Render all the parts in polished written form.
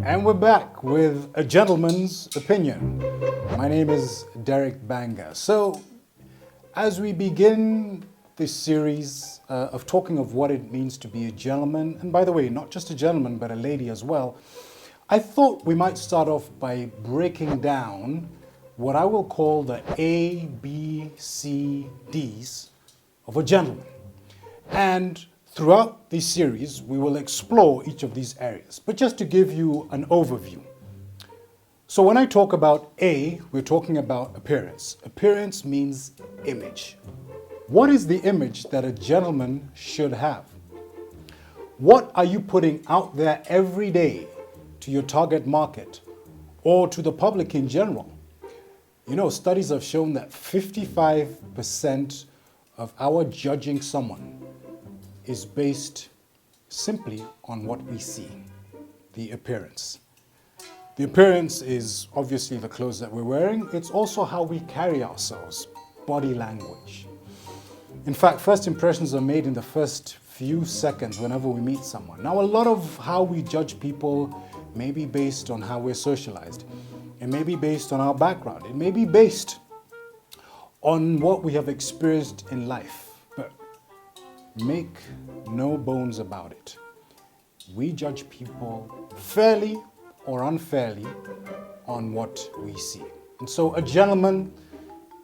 And we're back with A Gentleman's Opinion. My name is Derek Banga. So, as we begin this series of talking of what it means to be a gentleman, and by the way, not just a gentleman, but a lady as well, I thought we might start off by breaking down what I will call the ABCDs of a gentleman. And throughout this series, we will explore each of these areas. But just to give you an overview. So when I talk about A, we're talking about appearance. Appearance means image. What is the image that a gentleman should have? What are you putting out there every day to your target market or to the public in general? You know, studies have shown that 55% of our judging someone is based simply on what we see, the appearance. The appearance is obviously the clothes that we're wearing. It's also how we carry ourselves, body language. In fact, first impressions are made in the first few seconds whenever we meet someone. Now, a lot of how we judge people may be based on how we're socialized. It may be based on our background. It may be based on what we have experienced in life. But make no bones about it. We judge people fairly or unfairly on what we see. And so a gentleman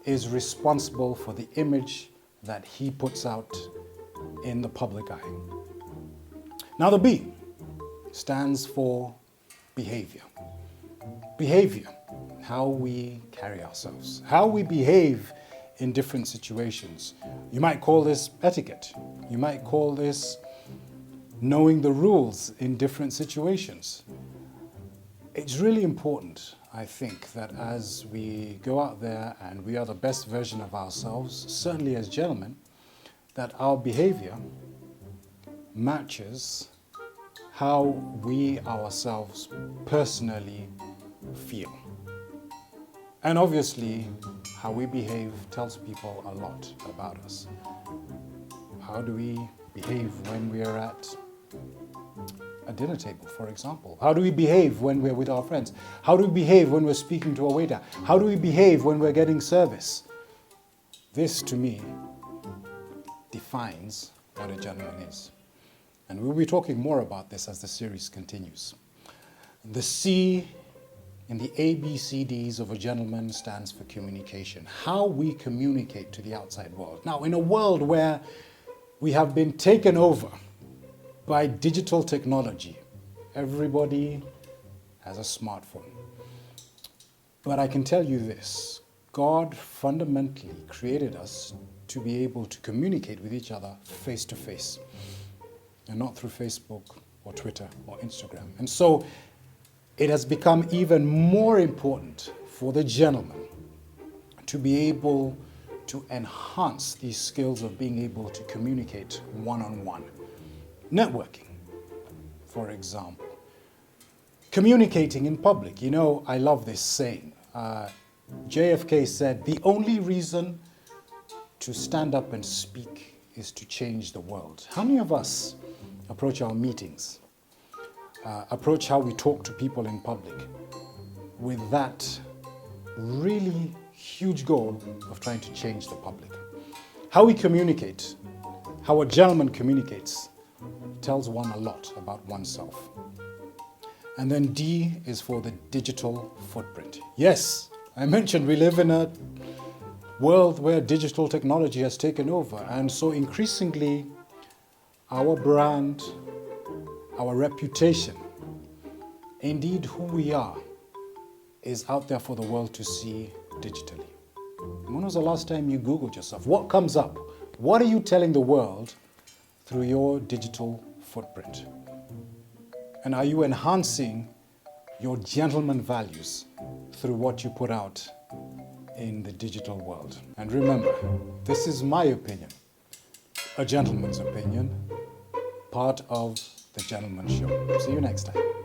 is responsible for the image that he puts out in the public eye. Now the B stands for behavior. Behavior, how we carry ourselves, how we behave in different situations. You might call this etiquette. You might call this knowing the rules in different situations. It's really important, I think, that as we go out there and we are the best version of ourselves, certainly as gentlemen, that our behavior matches how we ourselves personally feel. And obviously, how we behave tells people a lot about us. How do we behave when we are at a dinner table, for example? How do we behave when we're with our friends? How do we behave when we're speaking to a waiter? How do we behave when we're getting service? This, to me, defines what a gentleman is. And we'll be talking more about this as the series continues. The C in the ABCDs of a gentleman stands for communication. How we communicate to the outside world. Now, in a world where we have been taken over by digital technology, everybody has a smartphone. But I can tell you this, God fundamentally created us to be able to communicate with each other face to face, and not through Facebook or Twitter or Instagram. And so it has become even more important for the gentleman to be able to enhance these skills of being able to communicate one-on-one. Networking, for example. Communicating in public. You know, I love this saying. JFK said, the only reason to stand up and speak is to change the world. How many of us approach our meetings, approach how we talk to people in public with that really huge goal of trying to change the public? How we communicate, how a gentleman communicates, tells one a lot about oneself. And then D is for the digital footprint. Yes, I mentioned we live in a world where digital technology has taken over, and so increasingly our brand, our reputation, indeed who we are, is out there for the world to see digitally. When was the last time you Googled yourself? What comes up? What are you telling the world through your digital footprint? And are you enhancing your gentleman values through what you put out in the digital world? And remember, this is my opinion, a gentleman's opinion, part of The Gentleman Show. See you next time.